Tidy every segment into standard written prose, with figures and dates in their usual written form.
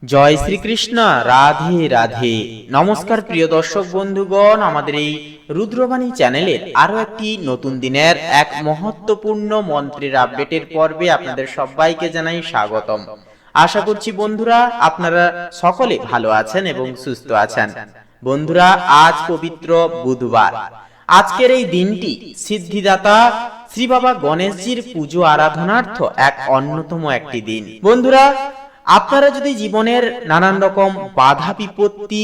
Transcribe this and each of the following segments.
জয় শ্রীকৃষ্ণ। রাধে রাধে। নমস্কার প্রিয় দর্শক বন্ধুগণ, আমাদের এই রুদ্রবাণী চ্যানেলের আরো একটি নতুন দিনের এক মহত্বপূর্ণ মন্ত্রের আপডেটের পর্বে আপনাদের সবাইকে জানাই স্বাগতম। আশা করছি বন্ধুরা আপনারা সকলে ভালো আছেন এবং সুস্থ আছেন। বন্ধুরা, আজ পবিত্র বুধবার। আজকের এই দিনটি সিদ্ধিদাতা শ্রী বাবা গণেশজির পুজো আরাধনার্থ এক অন্যতম একটি দিন। বন্ধুরা, আপনারা যদি জীবনের নানান রকম বাধা বিপত্তি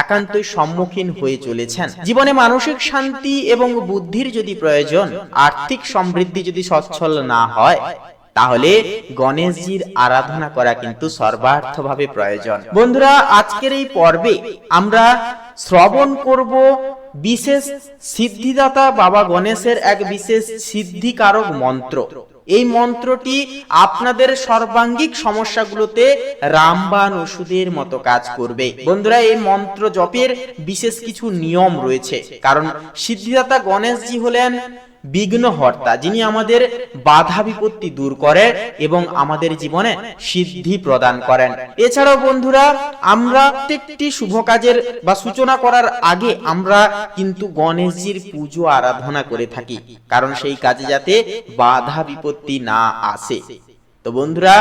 একান্তই সম্মুখীন হয়ে চলেছেন, জীবনে মানসিক শান্তি এবং বুদ্ধির যদি প্রয়োজন, আর্থিক সমৃদ্ধি যদি সচ্ছল না হয়, তাহলে গণেশজির আরাধনা করা কিন্তু সর্বার্থভাবে প্রয়োজন। বন্ধুরা, আজকের এই পর্বে আমরা শ্রবণ করব বিশেষ সিদ্ধিদাতা বাবা গণেশের এক বিশেষ সিদ্ধিকারক মন্ত্র। এই মন্ত্রটি আপনাদের সর্বাঙ্গিক সমস্যাগুলোতে রামবাণ ওষুধের মতো কাজ করবে। বন্ধুরা, এই মন্ত্র জপের বিশেষ কিছু নিয়ম রয়েছে, কারণ সিদ্ধিদাতা গণেশজি হলেন বিঘ্নহর্তা, যিনি আমাদের বাধা বিপত্তি দূর করেন এবং আমাদের জীবনে সিদ্ধি প্রদান করেন। এছাড়াও বন্ধুরা, আমরা প্রত্যেকটি শুভ কাজের বা সূচনা করার আগে আমরা কিন্তু গণেশজির পুজো আরাধনা করে থাকি, কারণ সেই কাজে যাতে বাধা বিপত্তি না আসে। তো বন্ধুরা,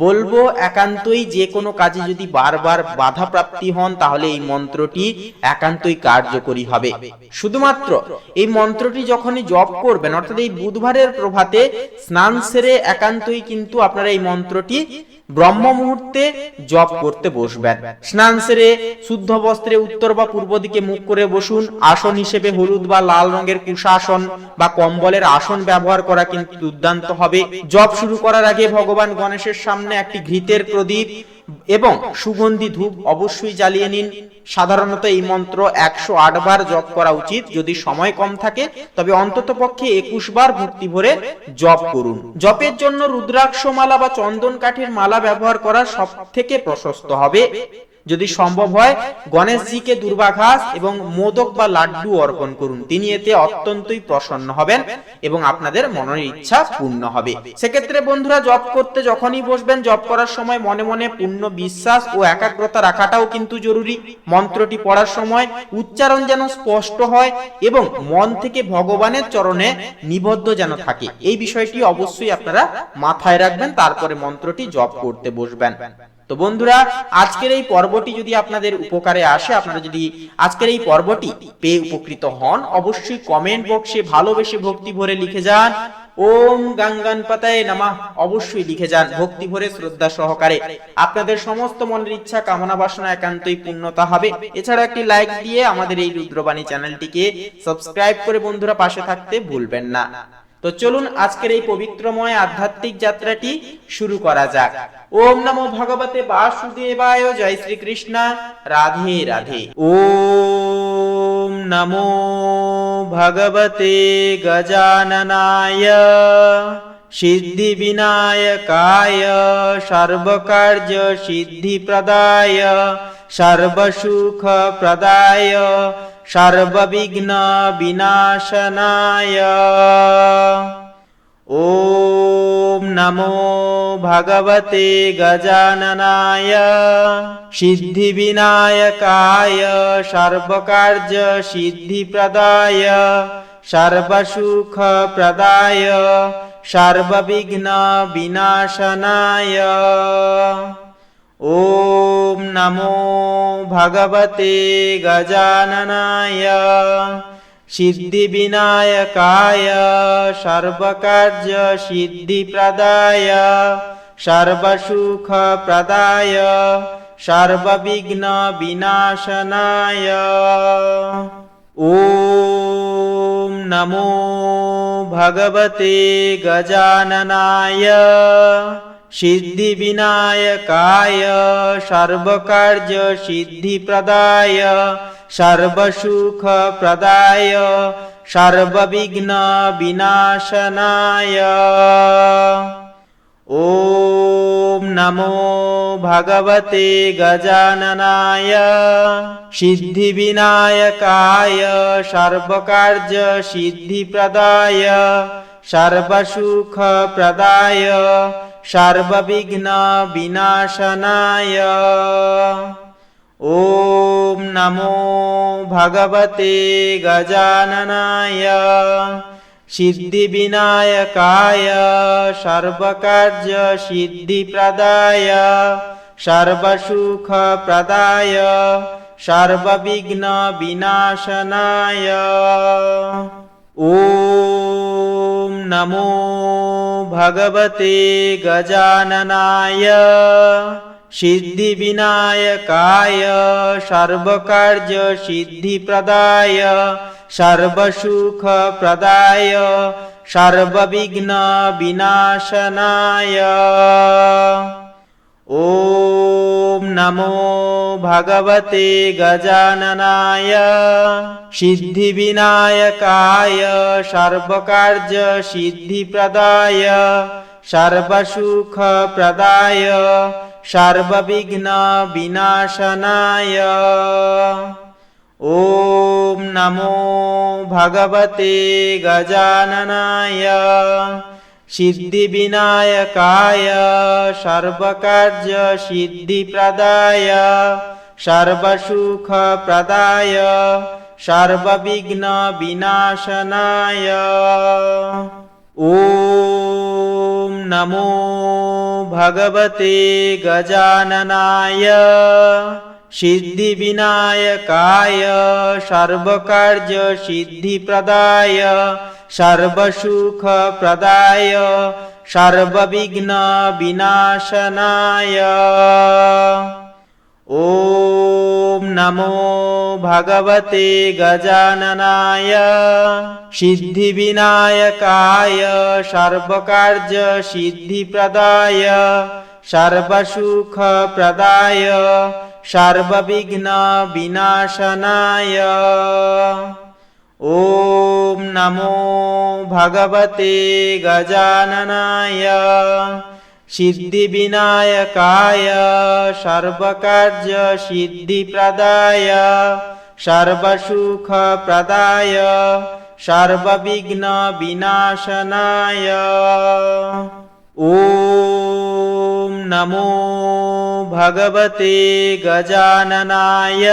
বলবো একান্তই যে কোনো কাজে যদি বারবার বাধা প্রাপ্তি হন, তাহলে এই মন্ত্রটি একান্তই কার্যকরী হবে। শুধুমাত্র এই মন্ত্রটি যখনই জপ করবেন, অর্থাৎ এই বুধবারের প্রভাতে স্নান সেরে একান্তই কিন্তু আপনারা এই মন্ত্রটি ব্রহ্ম মুহূর্তে জপ করতে বসবেন। স্নান সেরে শুদ্ধ বস্ত্রে উত্তর বা পূর্ব দিকে মুখ করে বসুন। আসন হিসেবে হলুদ বা লাল রঙের কুশাসন বা কম্বলের আসন ব্যবহার করা কিন্তু দুর্দান্ত হবে। জপ শুরু করার আগে ভগবান গণেশের সামনে একটি ঘৃতের প্রদীপ এবং সুগন্ধি ধূপ অবশ্যই জ্বালিয়ে নিন। সাধারণত এই মন্ত্র 108 বার জপ করা উচিত। যদি সময় কম থাকে তবে অন্তত পক্ষে 21 বার ভক্তি ভরে জপ করুন। জপের জন্য রুদ্রাক্ষ মালা বা চন্দন কাঠের মালা ব্যবহার করা সব থেকে প্রশস্ত হবে। যদি সম্ভব হয় গণেশজিকে দুর্বাঘাস এবং মোদক বা লাড্ডু অর্পণ করুন, তিনি এতে অত্যন্তই প্রসন্ন হবেন এবং আপনাদের মনের ইচ্ছা পূর্ণ হবে। সেক্ষেত্রে বন্ধুরা, জপ করতে যখনই বসবেন, জপ করার সময় মনে মনে পূর্ণ বিশ্বাস ও একাগ্রতা রাখাটাও কিন্তু জরুরি। মন্ত্রটি পড়ার সময় উচ্চারণ যেন স্পষ্ট হয় এবং মন থেকে ভগবানের চরণে নিবদ্ধ যেন থাকে, এই বিষয়টি অবশ্যই আপনারা মাথায় রাখবেন। তারপরে মন্ত্রটি জপ করতে বসবেন। তো বন্ধুরা, আজকের এই পর্বটি যদি আপনাদের উপকারে আসে, আপনারা যদি আজকের এই পর্বটি পেয়ে উপকৃত হন, অবশ্যই কমেন্ট বক্সে ভালোবেসে ভক্তি ভরে লিখে যান ওম গঙ্গানপতায়ে নমঃ। অবশ্যই লিখে যান ভক্তি ভরে, শ্রদ্ধা সহকারে। আপনাদের সমস্ত মনের ইচ্ছা কামনা বাসনা একান্তই পূর্ণতা হবে। এছাড়া একটি লাইক দিয়ে আমাদের এই রুদ্রবাণী চ্যানেলটিকে সাবস্ক্রাইব করে বন্ধুরা পাশে থাকতে ভুলবেন না। তো চলুন আজকের এই পবিত্রময় আধ্যাত্মিক যাত্রাটি শুরু করা যাক। ওম নমো ভগবতে বাসুদেবায়। জয় শ্রীকৃষ্ণ। রাধে রাধে। ওম নমো ভগবতে গজাননায় সিদ্ধি বিনায়কায় সর্বকার্য সিদ্ধি প্রদায় সর্বসুখ প্রদায় সর্ববিঘ্ন বিনাশনায়। ওম নমো ভগবতে গজাননায় সিদ্ধি বিনায়কায় সর্বকার্য সিদ্ধি প্রদায় সর্বসুখ প্রদায় সর্ববিঘ্ন বিনাশনায়। ওম নমো ভগবতে গজাননায় সিদ্ধি বিনায়কায় সর্বকার্য সিদ্ধি প্রদায় সর্বসুখ প্রদায় সর্ববিঘ্ন বিনাশনায়। ওম নমো ভগবতে গজাননায় সিদ্ধি বিনায়কায় সর্বকার্য সিদ্ধি প্রদায় সর্বসুখ প্রদায় সর্ববিঘ্ন বিনাশনায়। ওম নমো ভগবতে গজাননায় সিদ্ধি বিনায়কায় সর্বকার্য সিদ্ধি প্রদায় সর্বসুখ প্রদায় सर्वविघ्न विनाशनाय। ॐ नमो भगवते गजाननाय सिद्धिविनायकाय सर्वकार्य सिद्धिप्रदाय सर्वसुखप्रदाय सर्वविघ्न विनाशनाय। ॐ नमो भगवते गजाननाय सिद्धिविनायकाय सर्वकार्य सिद्धिप्रदाय सर्वसुखप्रदाय सर्वविघ्न विनाशनाय। ॐ नमो भगवते गजाननाय सिद्धिविनायकाय सर्वकार्य सिद्धिप्रदाय सर्वसुखप्रदाय सर्वविघ्न विनाशनाय। ॐ नमो भगवते गजाननाय सिद्धिविनायकाय सर्वकार्य सिद्धिप्रदाय सर्वसुखप्रदाय सर्वविघ्न विनाशनाय। ॐ नमो भगवते गजाननाय सिद्धिविनायकाय सर्वकार्य सिद्धिप्रदाय सर्वसुखप्रदाय सर्वविघ्न विनाशनाय। ॐ नमो भगवते गजाननाय सिद्धिविनायकाय सर्वकार्य सिद्धिप्रदाय सर्वसुखप्रदाय सर्वविघ्न विनाशनाय। ॐ नमो भगवते गजाननाय सिद्धिविनायकाय सर्वकार्य सिद्धिप्रदाय सर्वसुखप्रदाय सर्वविघ्न विनाशनाय। ॐ नमो भगवते गजाननाय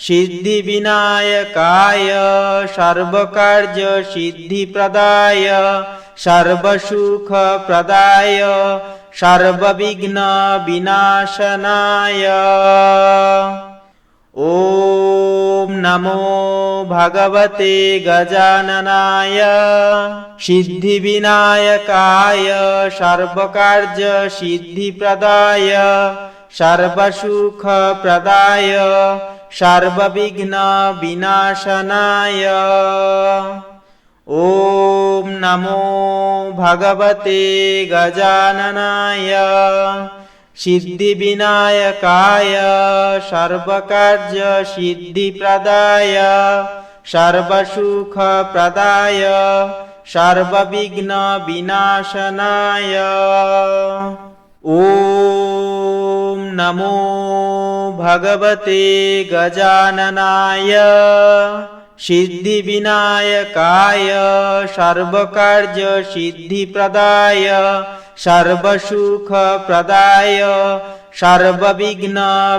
सिद्धिविनायकाय सर्वकार्य सिद्धिप्रदाय सर्वसुखप्रदाय सर्वविघ्न विनाशनाय। ॐ नमो भगवते गजाननाय सिद्धिविनायकाय सर्वकार्य सिद्धिप्रदाय सर्वसुखप्रदाय सर्वविघ्न विनाशनाय। ॐ नमो भगवते गजाननाय सिद्धिविनायकाय सर्वकार्य सिद्धिप्रदाय सर्वसुखप्रदाय सर्वविघ्न विनाशनाय। ॐ नमो भगवते गजाननाय सिद्धिविनायकाय सर्वकार्य सिद्धिप्रदाय सर्वसुखप्रदाय सर्वविघ्न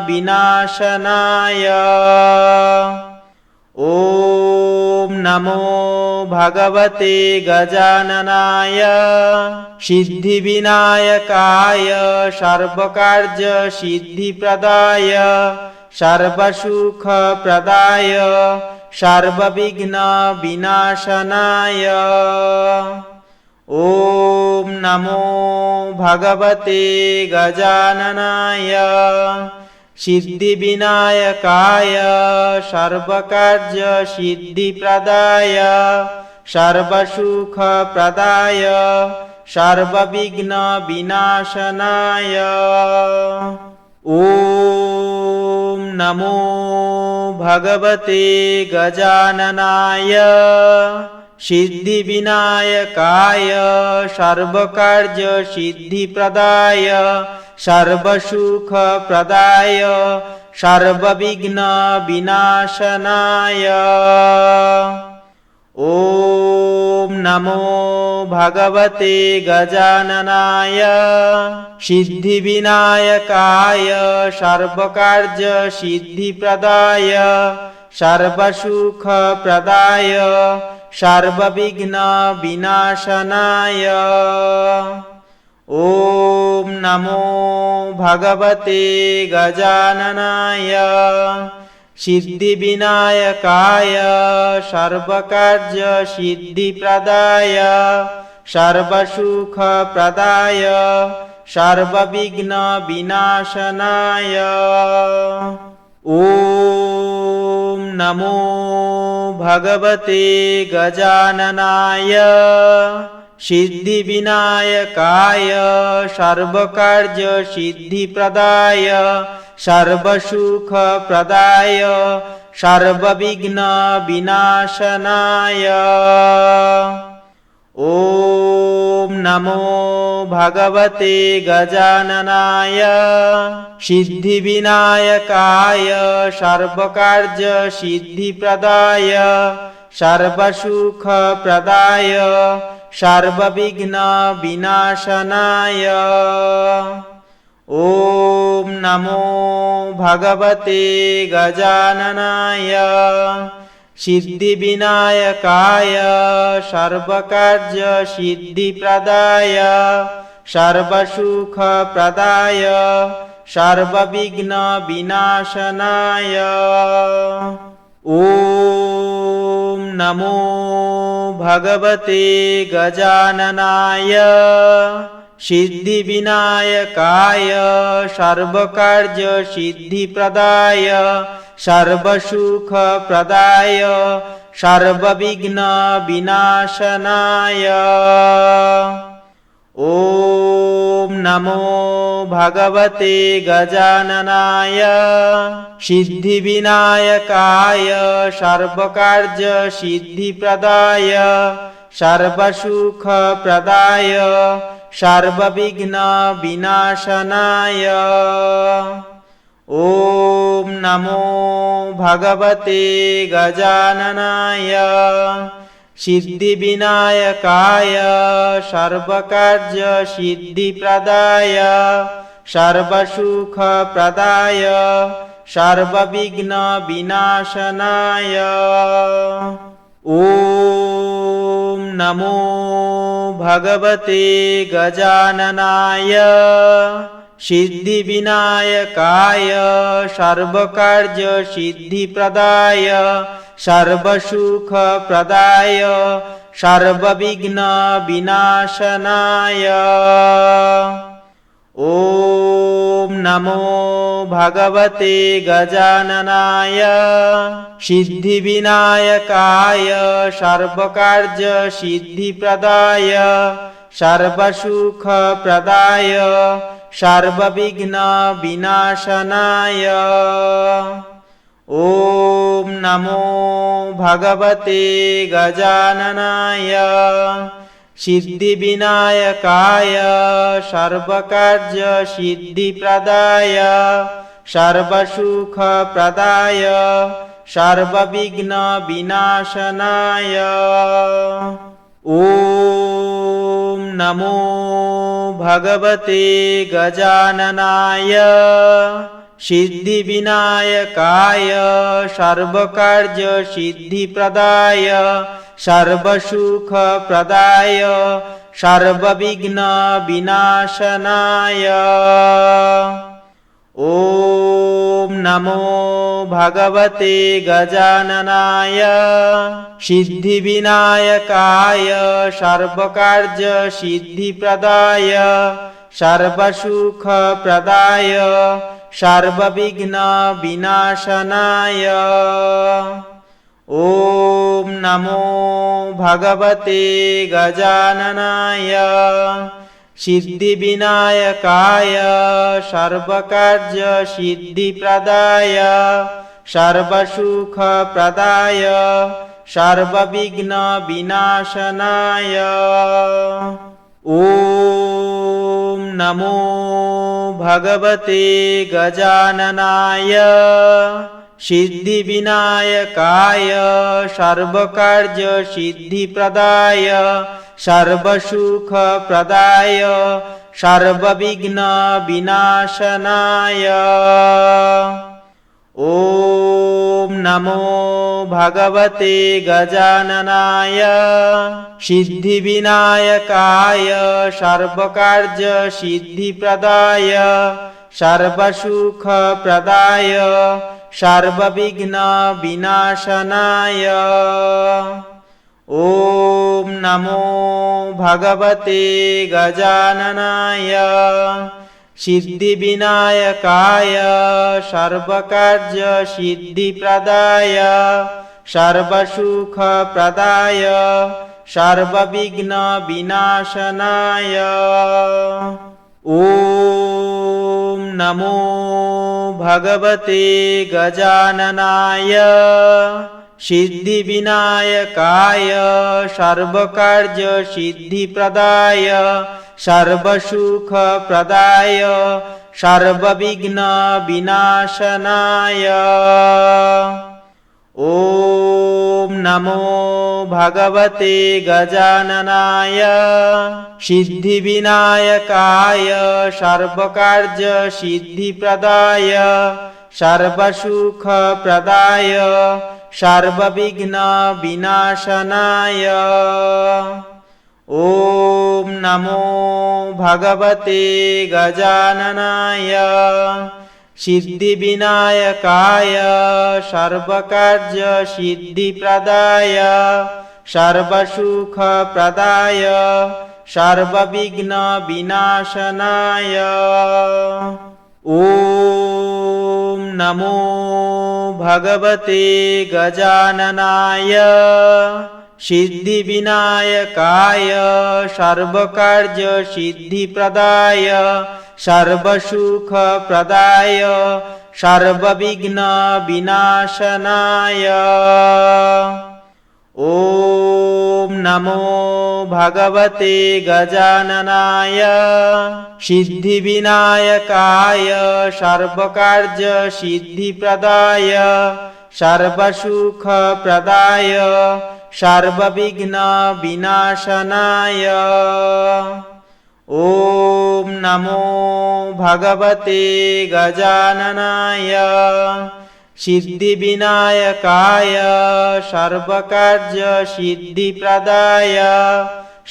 विनाशनाय। ॐ नमो भगवते गजाननाय सिद्धिविनायकाय सर्वकार्य सिद्धिप्रदाय सर्वसुखप्रदाय सर्वविघ्न विनाशनाय। ॐ नमो भगवते गजाननाय सिद्धिविनायकाय सर्वकार्य सिद्धिप्रदाय सर्वसुखप्रदाय सर्वविघ्न विनाशनाय। ॐ नमो भगवते गजाननाय सिद्धिविनायकाय सर्वकार्य सिद्धिप्रदाय सर्वसुखप्रदाय सर्वविघ्न विनाशनाय। ॐ नमो भगवते गजाननाय सिद्धिविनायकाय सर्वकार्यसिद्धिप्रदाय सर्वसुखप्रदाय सर्वविघ्नविनाशनाय ॐ नमो भगवते गजाननाय सिद्धिविनायकाय सर्वकार्यसिद्धिप्रदाय सर्वसुखप्रदाय सर्वविघ्नविनाशनाय ॐ नमो भगवते गजाननाय सिद्धिविनायकाय सर्वकार्यसिद्धिप्रदाय सर्वसुखप्रदाय सर्वविघ्नविनाशनाय ॐ नमो भगवते गजाननाय सिद्धिविनायकाय सर्वकार्यसिद्धिप्रदाय सर्वसुखप्रदाय सर्वविघ्नविनाशनाय ॐ नमो भगवते गजाननाय सिद्धिविनायकाय सर्वकार्यसिद्धिप्रदाय सर्वसुखप्रदाय सर्वविघ्नविनाशनाय ॐ नमो भगवते गजाननाय सिद्धिविनायकाय सर्वकार्यसिद्धिप्रदाय सर्वसुखप्रदाय सर्वविघ्नविनाशनाय ॐ नमो भगवते गजाननाय सिद्धिविनायकाय सर्वकार्यसिद्धिप्रदाय सर्वसुखप्रदाय सर्वविघ्नविनाशनाय ॐ नमो भगवते गजाननाय सिद्धिविनायकाय सर्वकार्यसिद्धिप्रदाय सर्वसुखप्रदाय सर्वविघ्नविनाशनाय ॐ नमो भगवते गजाननाय सिद्धिविनायकाय सर्वकार्यसिद्धिप्रदाय सर्वसुखप्रदाय सर्वविघ्नविनाशनाय ॐ नमो भगवते गजाननाय सिद्धिविनायकाय सर्वकार्यसिद्धिप्रदाय सर्वसुखप्रदाय सर्वविघ्नविनाशनाय ॐ नमो भगवते गजाननाय सिद्धिविनायकाय सर्वकार्यसिद्धिप्रदाय सर्वसुखप्रदाय सर्वविघ्नविनाशनाय ॐ नमो भगवते गजाननाय सिद्धिविनायकाय सर्वकार्यसिद्धिप्रदाय सर्वसुखप्रदाय सर्वविघ्नविनाशनाय ॐ नमो भगवते गजाननाय सिद्धिविनायकाय सर्वकार्यसिद्धिप्रदाय सर्वसुखप्रदाय सर्वविघ्नविनाशनाय ॐ नमो भगवते गजाननाय सिद्धिविनायकाय सर्वकार्यसिद्धिप्रदाय सर्वसुखप्रदाय सर्वविघ्नविनाशनाय ॐ नमो भगवते गजाननाय सिद्धिविनायकाय सर्वकार्यसिद्धिप्रदाय सर्वसुखप्रदाय सर्वविघ्नविनाशनाय ॐ नमो भगवते गजाननाय सिद्धिविनायकाय सर्वकार्यसिद्धिप्रदाय सर्वसुखप्रदाय सर्वविघ्नविनाशनाय ॐ नमो भगवते गजाननाय सिद्धिविनायकाय सर्वकार्यसिद्धिप्रदाय सर्वसुखप्रदाय सर्वविघ्नविनाशनाय ॐ नमो भगवते गजाननाय सिद्धिविनायकाय सर्वकार्यसिद्धिप्रदाय सर्वसुखप्रदाय सर्वविघ्नविनाशनाय ॐ नमो भगवते गजाननाय सिद्धिविनायकाय सर्वकार्यसिद्धिप्रदाय सर्वसुखप्रदाय सर्वविघ्नविनाशनाय ॐ नमो भगवते गजाननाय सिद्धिविनायकाय सर्वकार्यसिद्धिप्रदाय सर्वसुखप्रदाय सर्वविघ्नविनाशनाय ॐ नमो भगवते गजाननाय सिद्धिविनायकाय सर्वकार्यसिद्धिप्रदाय सर्वसुखप्रदाय सर्वविघ्नविनाशनाय ॐ नमो भगवते गजाननाय सिद्धिविनायकाय सर्वकार्यसिद्धिप्रदाय सर्वसुखप्रदाय सर्वविघ्नविनाशनाय ॐ नमो भगवते गजाननाय सिद्धिविनायकाय सर्वकार्यसिद्धिप्रदाय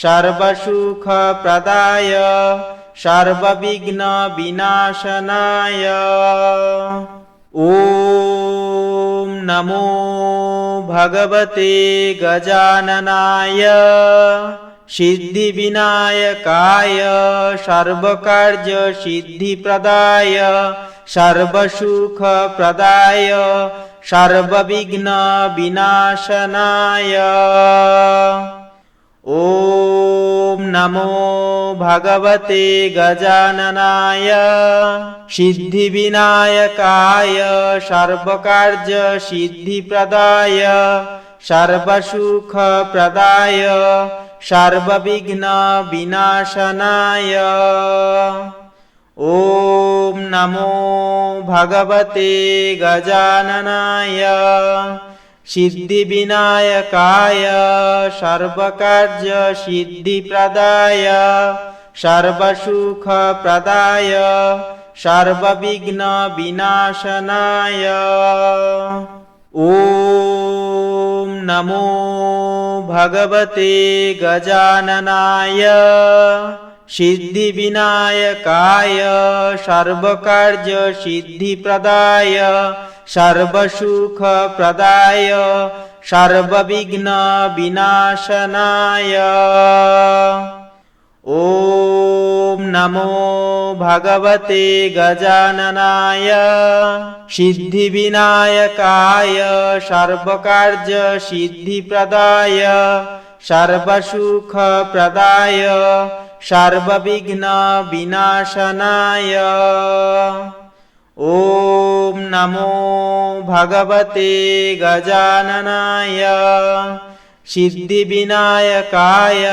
सर्वसुखप्रदाय सर्वविघ्नविनाशनाय ॐ नमो भगवते गजाननाय सिद्धिविनायकाय सर्वकार्यसिद्धिप्रदाय सर्वसुखप्रदाय सर्वविघ्नविनाशनाय ॐ नमो भगवते गजाननाय सिद्धिविनायकाय सर्वकार्यसिद्धिप्रदाय सर्वसुखप्रदाय सर्वविघ्नविनाशनाय ॐ नमो भगवते गजाननाय सिद्धिविनायकाय सर्वकार्यसिद्धिप्रदाय सर्वसुखप्रदाय सर्वविघ्नविनाशनाय ॐ नमो भगवते गजाननाय सिद्धिविनायकाय सर्वकार्यसिद्धिप्रदाय सर्वसुखप्रदाय सर्वविघ्नविनाशनाय ॐ नमो भगवते गजाननाय सिद्धिविनायकाय सर्वकार्यसिद्धिप्रदाय सर्वसुखप्रदाय सर्वविघ्नविनाशनाय ॐ नमो भगवते गजाननाय सिद्धिविनायकाय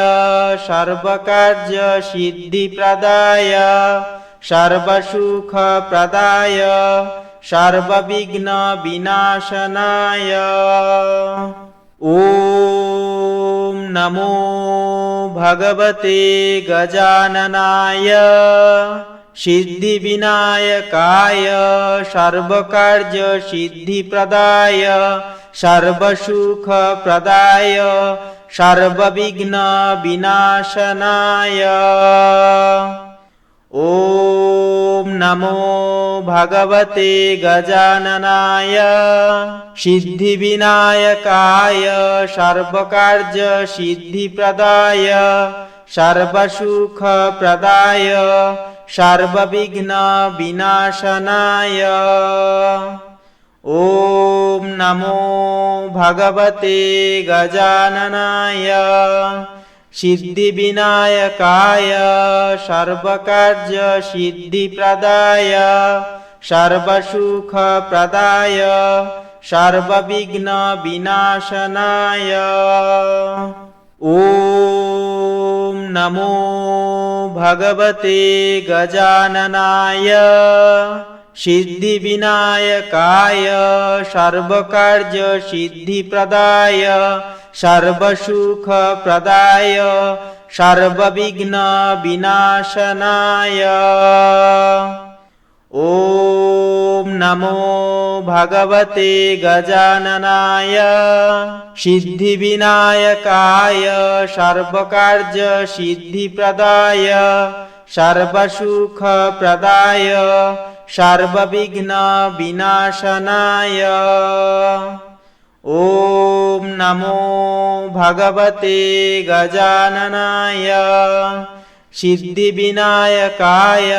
सर्वकार्यसिद्धिप्रदाय सर्वसुखप्रदाय सर्वविघ्न विनाशनाय। ॐ नमो भगवते गजाननाय सिद्धिविनायकाय सर्वकार्यसिद्धिप्रदाय सर्वसुखप्रदाय सर्वविघ्न विनाशनाय। ॐ नमो भगवते गजाननाय सिद्धिविनायकाय सर्वकार्यसिद्धिप्रदाय सर्वसुखप्रदाय सर्वविघ्न विनाशनाय। ॐ नमो भगवते गजाननाय सिद्धिविनायकाय सर्वकार्यसिद्धिप्रदाय सर्वसुखप्रदाय सर्वविघ्न विनाशनाय। ॐ नमो भगवते गजाननाय सिद्धिविनायकाय सर्वकार्यसिद्धिप्रदाय सर्वसुखप्रदाय सर्वविघ्न विनाशनाय। ॐ नमो भगवते गजाननाय सिद्धिविनायकाय सर्वकार्यसिद्धिप्रदाय सर्वसुखप्रदाय सर्वविघ्न विनाशनाय। ॐ नमो भगवते गजाननाय सिद्धिविनायकाय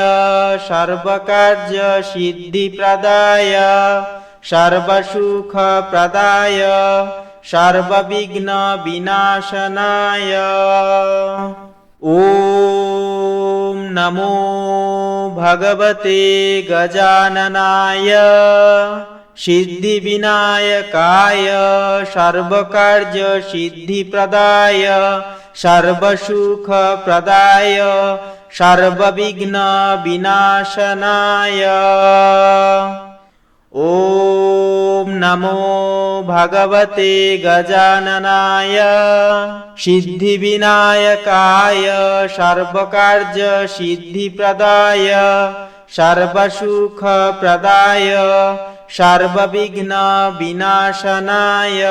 सर्वकार्यसिद्धिप्रदाय सर्वसुखप्रदाय सर्वविघ्न विनाशनाय। ॐ नमो भगवते गजाननाय सिद्धिविनायकाय सर्वकार्यसिद्धिप्रदाय सर्वसुखप्रदाय सर्वविघ्न विनाशनाय। ॐ नमो भगवते गजाननाय सिद्धिविनायकाय सर्वकार्यसिद्धिप्रदाय सर्वसुखप्रदाय सर्वविघ्न विनाशनाय।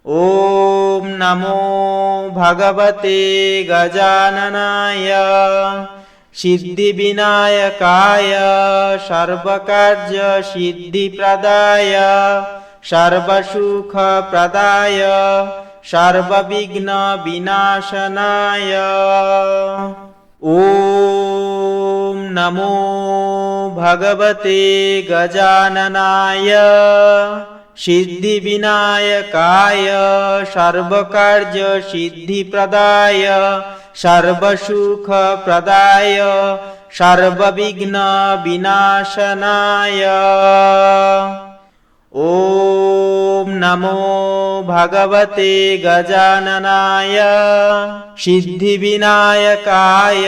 ॐ नमो भगवते गजाननाय सिद्धिविनायकाय सर्वकार्यसिद्धिप्रदाय सर्वसुखप्रदाय सर्वविघ्न विनाशनाय। ॐ नमो भगवते गजाननाय सिद्धिविनायकाय सर्वकार्यसिद्धिप्रदाय सर्वसुखप्रदाय सर्वविघ्न विनाशनाय। ॐ नमो भगवते गजाननाय सिद्धिविनायकाय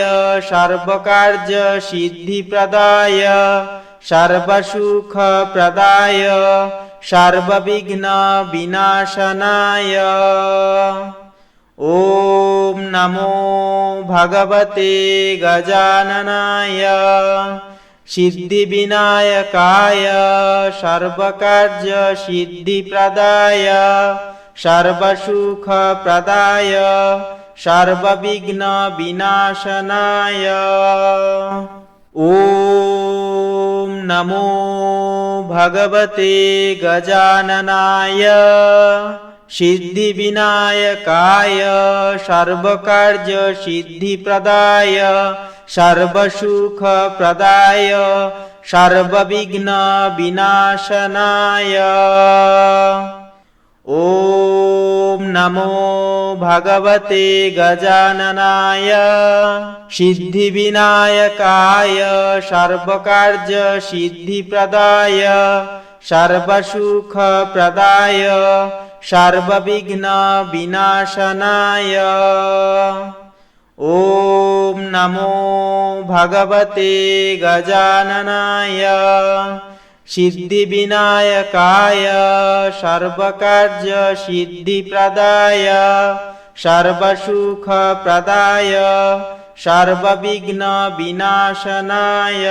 सर्वकार्यसिद्धिप्रदाय सर्वसुखप्रदाय सर्वविघ्न विनाशनाय। ॐ नमो भगवते गजाननाय सिद्धिविनायकाय सर्वकार्यसिद्धिप्रदाय सर्वसुखप्रदाय सर्वविघ्न विनाशनाय। ॐ नमो भगवते गजाननाय सिद्धिविनायकाय सर्वकार्यसिद्धिप्रदाय सर्वसुखप्रदाय सर्वविघ्न विनाशनाय। ॐ नमो भगवते गजाननाय सिद्धिविनायकाय सर्वकार्यसिद्धिप्रदाय सर्वसुखप्रदाय सर्वविघ्न विनाशनाय। ওম নমো ভগবতে গজাননায় সিদ্ধিবিনায়কায় সর্বকার্য সিদ্ধিপ্রদায় সর্বসুখপ্রদায় সর্ববিঘ্ন বিনাশনায়।